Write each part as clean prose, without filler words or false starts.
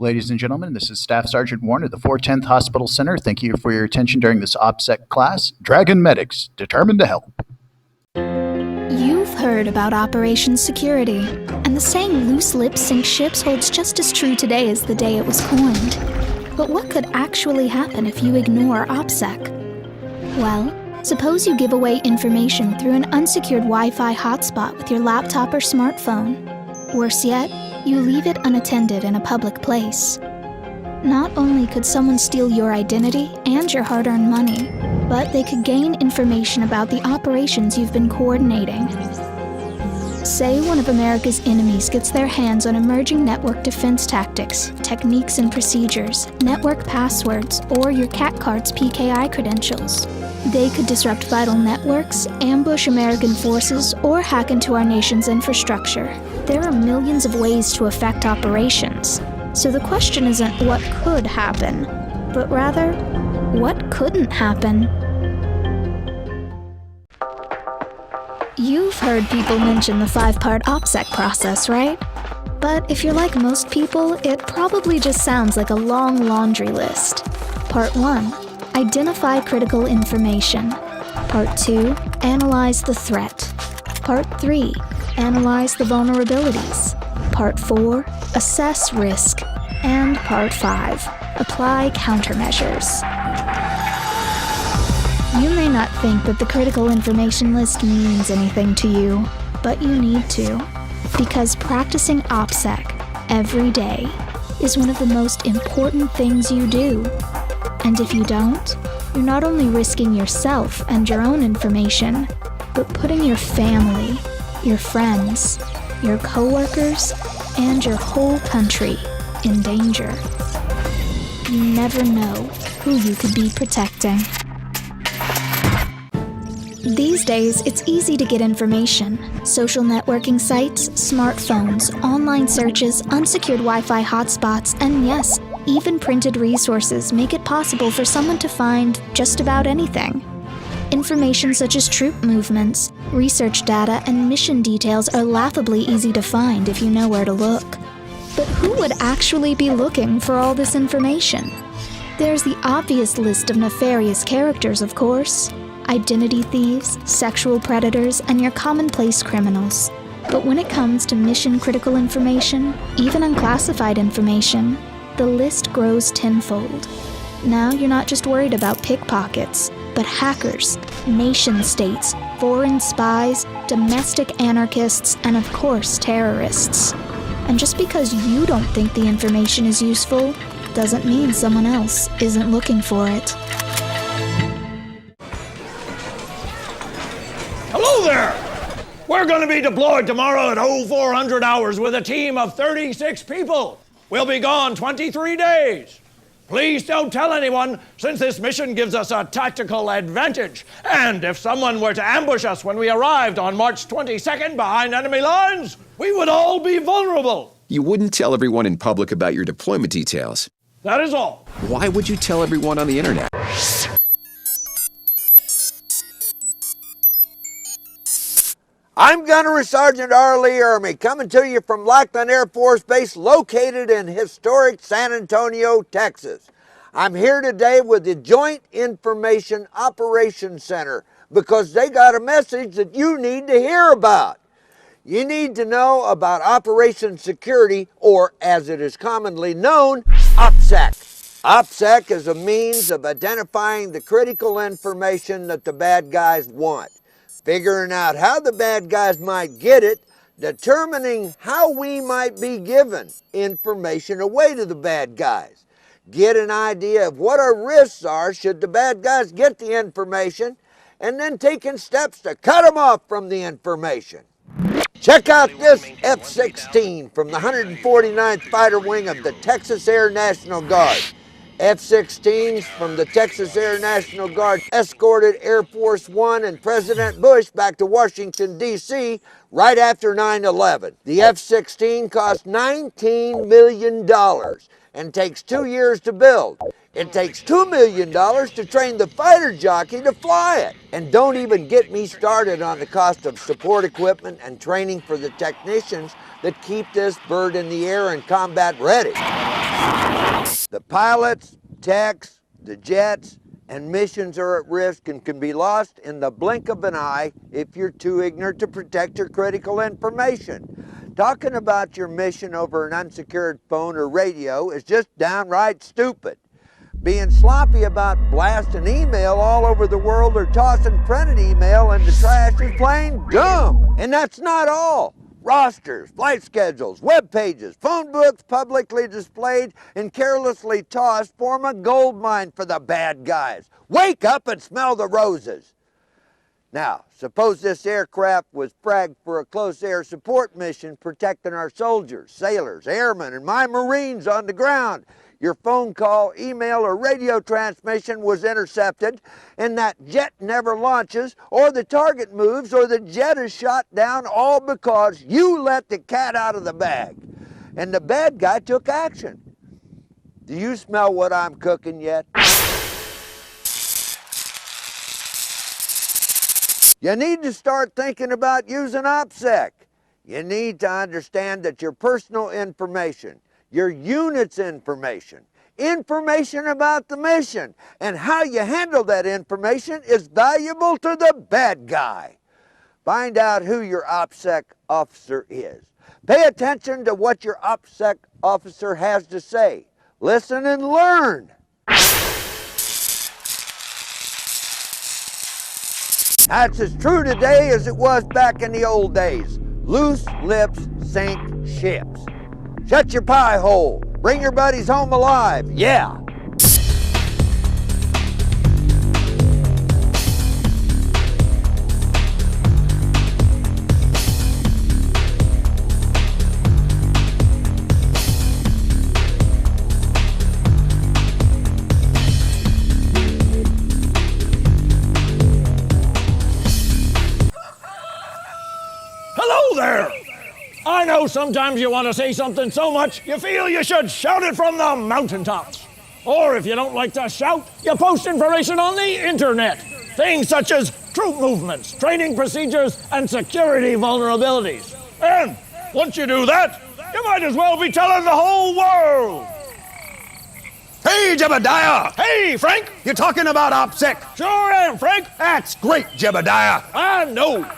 Ladies and gentlemen, this is Staff Sergeant Warren of the 410th Hospital Center. Thank you for your attention during this OPSEC class. Dragon Medics, determined to help. You've heard about Operation Security, and the saying loose lips sink ships holds just as true today as the day it was coined. But what could actually happen if you ignore OPSEC? Well, suppose you give away information through an unsecured Wi-Fi hotspot with your laptop or smartphone. Worse yet, you leave it unattended in a public place. Not only could someone steal your identity and your hard-earned money, but they could gain information about the operations you've been coordinating. Say one of America's enemies gets their hands on emerging network defense tactics, techniques and procedures, network passwords, or your CAT card's PKI credentials. They could disrupt vital networks, ambush American forces, or hack into our nation's infrastructure. There are millions of ways to affect operations. So the question isn't what could happen, but rather, what couldn't happen? You've heard people mention the 5-part OPSEC process, right? But if you're like most people, it probably just sounds like a long laundry list. Part 1. Identify critical information. Part 2. Analyze the threat. Part 3. Analyze the vulnerabilities. Part 4. Assess risk. And Part 5. Apply countermeasures. You may not think that the critical information list means anything to you, but you need to, because practicing OPSEC every day is one of the most important things you do. And if you don't, you're not only risking yourself and your own information, but putting your family, your friends, your coworkers, and your whole country in danger. You never know who you could be protecting. These days, it's easy to get information. Social networking sites, smartphones, online searches, unsecured Wi-Fi hotspots, and yes, even printed resources make it possible for someone to find just about anything. Information such as troop movements, research data, and mission details are laughably easy to find if you know where to look. But who would actually be looking for all this information? There's the obvious list of nefarious characters, of course. Identity thieves, sexual predators, and your commonplace criminals. But when it comes to mission-critical information, even unclassified information, the list grows tenfold. Now you're not just worried about pickpockets, but hackers, nation-states, foreign spies, domestic anarchists, and of course terrorists. And just because you don't think the information is useful, doesn't mean someone else isn't looking for it. Hello there! We're going to be deployed tomorrow at 0400 hours with a team of 36 people. We'll be gone 23 days. Please don't tell anyone, since this mission gives us a tactical advantage. And if someone were to ambush us when we arrived on March 22nd behind enemy lines, we would all be vulnerable. You wouldn't tell everyone in public about your deployment details. That is all. Why would you tell everyone on the internet? I'm Gunnery Sergeant R. Lee Ermey, coming to you from Lackland Air Force Base, located in historic San Antonio, Texas. I'm here today with the Joint Information Operations Center because they got a message that you need to hear about. You need to know about Operation Security, or as it is commonly known, OPSEC. OPSEC is a means of identifying the critical information that the bad guys want, figuring out how the bad guys might get it, determining how we might be given information away to the bad guys, get an idea of what our risks are should the bad guys get the information, and then taking steps to cut them off from the information. Check out this F-16 from the 149th Fighter Wing of the Texas Air National Guard. F-16s from the Texas Air National Guard escorted Air Force One and President Bush back to Washington, D.C. right after 9/11. The F-16 cost $19 million and takes 2 years to build. It takes $2 million to train the fighter jockey to fly it. And don't even get me started on the cost of support equipment and training for the technicians that keep this bird in the air and combat ready. The pilots, techs, the jets, and missions are at risk and can be lost in the blink of an eye if you're too ignorant to protect your critical information. Talking about your mission over an unsecured phone or radio is just downright stupid. Being sloppy about blasting email all over the world or tossing printed email in the trash is plain dumb. And that's not all. Rosters, flight schedules, web pages, phone books publicly displayed and carelessly tossed form a gold mine for the bad guys. Wake up and smell the roses. Now, suppose this aircraft was fragged for a close air support mission protecting our soldiers, sailors, airmen, and my Marines on the ground. Your phone call, email, or radio transmission was intercepted, and that jet never launches, or the target moves, or the jet is shot down, all because you let the cat out of the bag. And the bad guy took action. Do you smell what I'm cooking yet? You need to start thinking about using OPSEC. You need to understand that your personal information, your unit's information, information about the mission, and how you handle that information is valuable to the bad guy. Find out who your OPSEC officer is. Pay attention to what your OPSEC officer has to say. Listen and learn. That's as true today as it was back in the old days. Loose lips sink ships. Shut your pie hole. Bring your buddies home alive. Yeah. Hello there! I know sometimes you want to say something so much you feel you should shout it from the mountaintops. Or if you don't like to shout, you post information on the internet. Things such as troop movements, training procedures, and security vulnerabilities. And once you do that, you might as well be telling the whole world. Hey, Jebediah! Hey, Frank! You talking about OPSEC? Sure am, Frank! That's great, Jebediah! I know.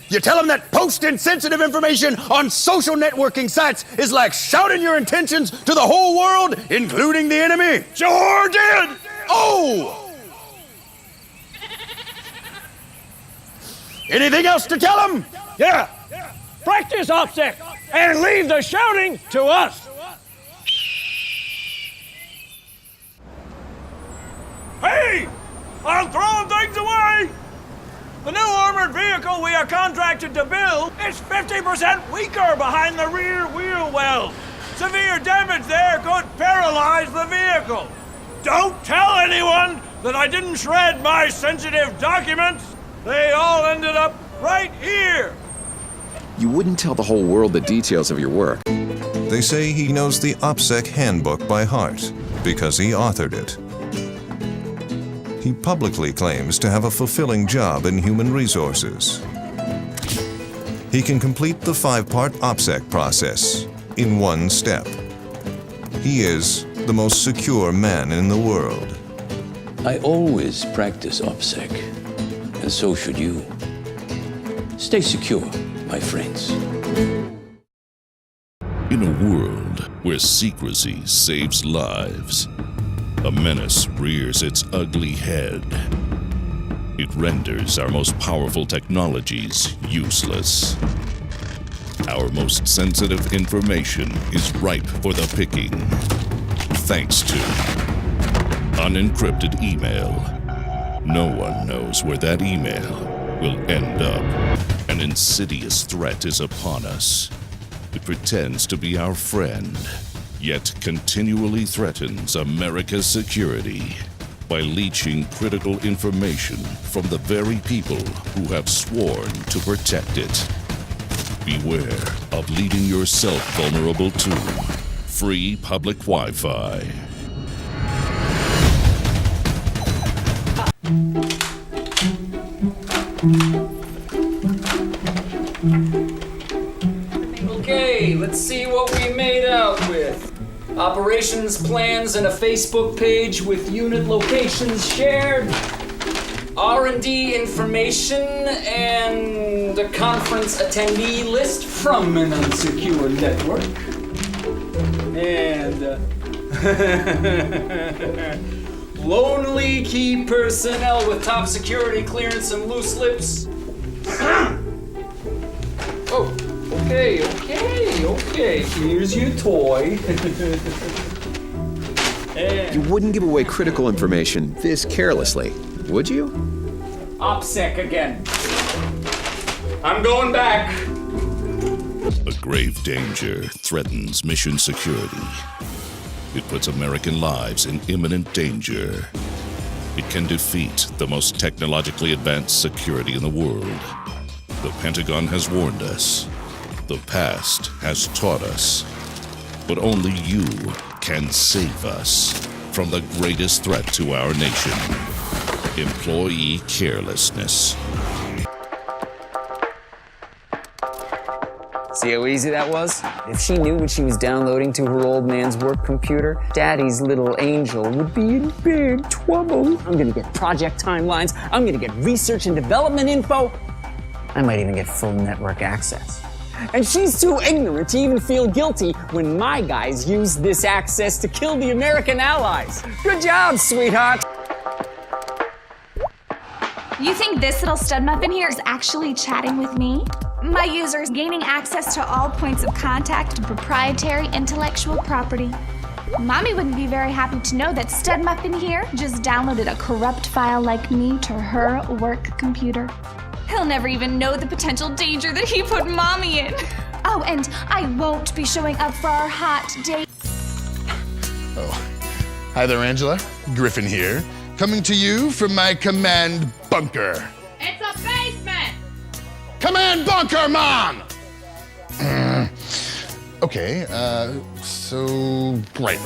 You tell them that posting sensitive information on social networking sites is like shouting your intentions to the whole world, including the enemy? Sure did! Oh! Anything else to tell them? Yeah. Practice OPSEC and leave the shouting to us. Hey! I'm throwing things away! The new armored vehicle we are contracted to build is 50% weaker behind the rear wheel well. Severe damage there could paralyze the vehicle. Don't tell anyone that I didn't shred my sensitive documents. They all ended up right here. You wouldn't tell the whole world the details of your work. They say he knows the OPSEC handbook by heart because he authored it. He publicly claims to have a fulfilling job in human resources. He can complete the 5-part OPSEC process in one step. He is the most secure man in the world. I always practice OPSEC, and so should you. Stay secure, my friends. In a world where secrecy saves lives, a menace rears its ugly head. It renders our most powerful technologies useless. Our most sensitive information is ripe for the picking, thanks to unencrypted email. No one knows where that email will end up. An insidious threat is upon us. It pretends to be our friend, yet continually threatens America's security by leeching critical information from the very people who have sworn to protect it. Beware of leading yourself vulnerable to free public Wi-Fi. Okay, let's see see what we made out with. Operations plans and a Facebook page with unit locations shared. R&D information and a conference attendee list from an unsecure network. And lonely key personnel with top security clearance and loose lips. Oh, okay. Here's your toy. You wouldn't give away critical information this carelessly, would you? OPSEC again. I'm going back. A grave danger threatens mission security. It puts American lives in imminent danger. It can defeat the most technologically advanced security in the world. The Pentagon has warned us. The past has taught us. But only you can save us from the greatest threat to our nation: employee carelessness. See how easy that was? If she knew what she was downloading to her old man's work computer, Daddy's little angel would be in big trouble. I'm gonna get project timelines, I'm gonna get research and development info. I might even get full network access. And she's too ignorant to even feel guilty when my guys use this access to kill the American allies. Good job, sweetheart. You think this little stud muffin here is actually chatting with me? My user is gaining access to all points of contact to proprietary intellectual property. Mommy wouldn't be very happy to know that stud muffin here just downloaded a corrupt file like me to her work computer. He'll never even know the potential danger that he put Mommy in. Oh, and I won't be showing up for our hot date. Oh, hi there, Angela. Griffin here, coming to you from my command bunker. It's a basement! Command bunker, Mom! Okay, so, right.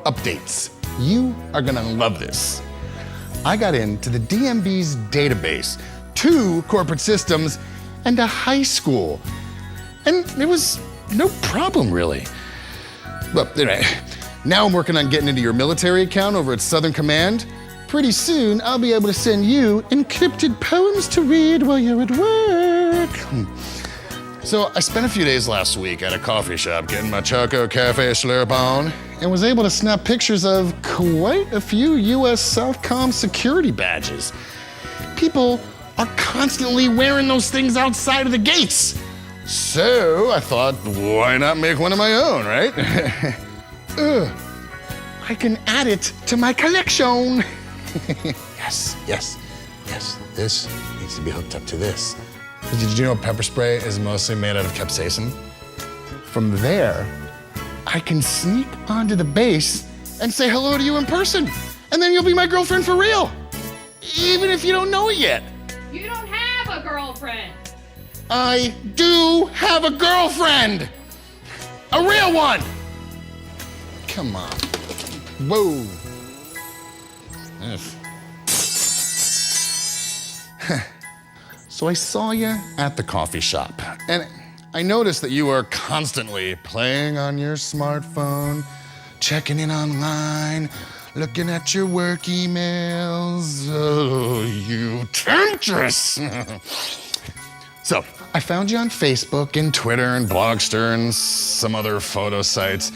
Updates. You are gonna love this. I got into the DMV's database, 2 corporate systems, and a high school. And there was no problem, really. Well, anyway, now I'm working on getting into your military account over at Southern Command. Pretty soon, I'll be able to send you encrypted poems to read while you're at work. So I spent a few days last week at a coffee shop getting my Choco Cafe slurp on and was able to snap pictures of quite a few US Southcom security badges. People are constantly wearing those things outside of the gates. So I thought, why not make one of my own, right? I can add it to my collection. Yes. This needs to be hooked up to this. Did you know pepper spray is mostly made out of capsaicin? From there, I can sneak onto the base and say hello to you in person. And then you'll be my girlfriend for real. Even if you don't know it yet. You don't have a girlfriend. I do have a girlfriend. A real one. Come on. Whoa. So I saw you at the coffee shop, and I noticed that you were constantly playing on your smartphone, checking in online, looking at your work emails. Oh, you temptress! So I found you on Facebook and Twitter and Blogster and some other photo sites.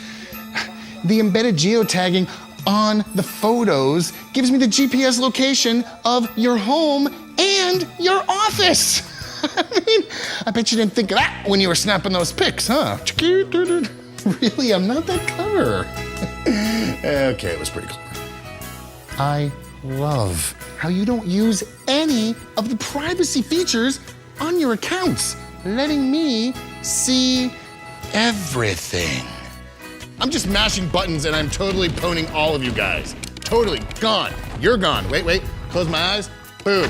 The embedded geotagging on the photos gives me the GPS location of your home and your office. I mean, I bet you didn't think of that when you were snapping those pics, huh? Really, I'm not that clever. Okay, it was pretty clever. I love how you don't use any of the privacy features on your accounts, letting me see everything. I'm just mashing buttons and I'm totally pwning all of you guys. Totally gone. You're gone. Wait. Close my eyes. Boom.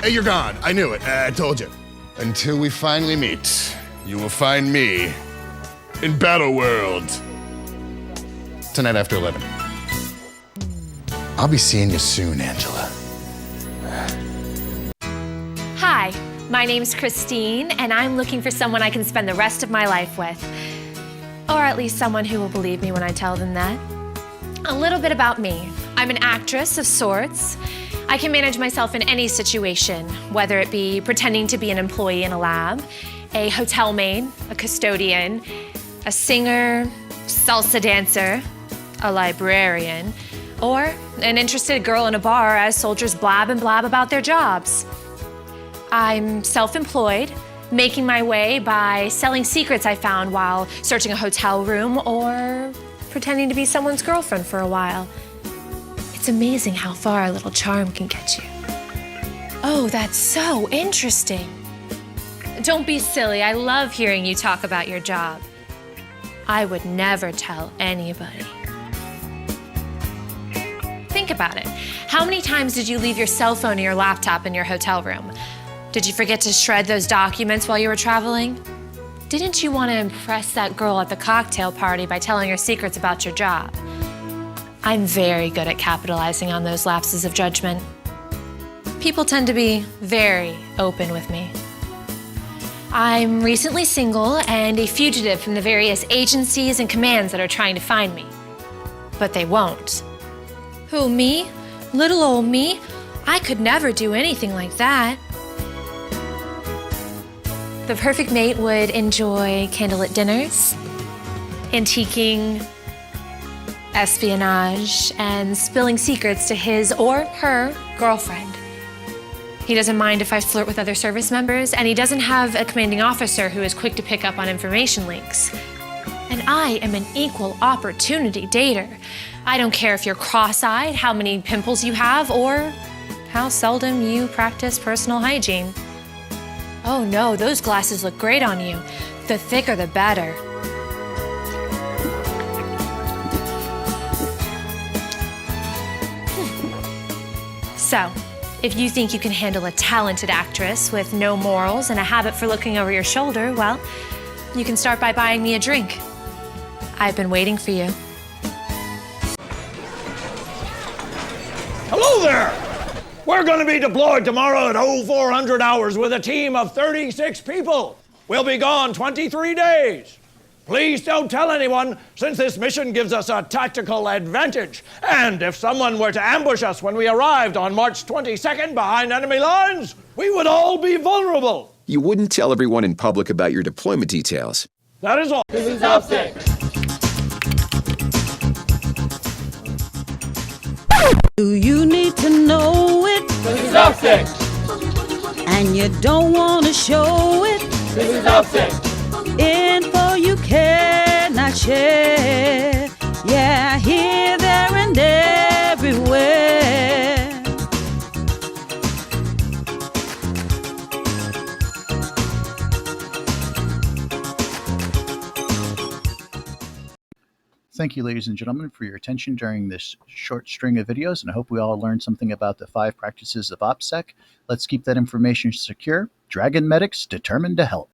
Hey, you're gone. I knew it. I told you. Until we finally meet, you will find me in Battle World. Tonight after 11. I'll be seeing you soon, Angela. Hi, my name's Christine, and I'm looking for someone I can spend the rest of my life with. Or at least someone who will believe me when I tell them that. A little bit about me. I'm an actress of sorts. I can manage myself in any situation, whether it be pretending to be an employee in a lab, a hotel maid, a custodian, a singer, salsa dancer, a librarian, or an interested girl in a bar as soldiers blab and blab about their jobs. I'm self-employed, making my way by selling secrets I found while searching a hotel room or pretending to be someone's girlfriend for a while. It's amazing how far a little charm can get you. Oh, that's so interesting. Don't be silly. I love hearing you talk about your job. I would never tell anybody. Think about it. How many times did you leave your cell phone or your laptop in your hotel room? Did you forget to shred those documents while you were traveling? Didn't you want to impress that girl at the cocktail party by telling her secrets about your job? I'm very good at capitalizing on those lapses of judgment. People tend to be very open with me. I'm recently single and a fugitive from the various agencies and commands that are trying to find me. But they won't. Who, me? Little old me? I could never do anything like that. The perfect mate would enjoy candlelit dinners, antiquing, espionage, and spilling secrets to his or her girlfriend. He doesn't mind if I flirt with other service members, and he doesn't have a commanding officer who is quick to pick up on information leaks. And I am an equal opportunity dater. I don't care if you're cross-eyed, how many pimples you have, or how seldom you practice personal hygiene. Oh no, those glasses look great on you. The thicker the better. So, if you think you can handle a talented actress with no morals and a habit for looking over your shoulder, well, you can start by buying me a drink. I've been waiting for you. Hello there! We're going to be deployed tomorrow at 0400 hours with a team of 36 people. We'll be gone 23 days. Please don't tell anyone, since this mission gives us a tactical advantage. And if someone were to ambush us when we arrived on March 22nd behind enemy lines, we would all be vulnerable. You wouldn't tell everyone in public about your deployment details. That is all. This is OPSEC. Do you need to know it? This is OPSEC. And you don't want to show it? This is OPSEC. Info you cannot share. Yeah, here, there, and everywhere. Thank you, ladies and gentlemen, for your attention during this short string of videos, and I hope we all learned something about the 5 practices of OPSEC. Let's keep that information secure. Dragon Medics, determined to help.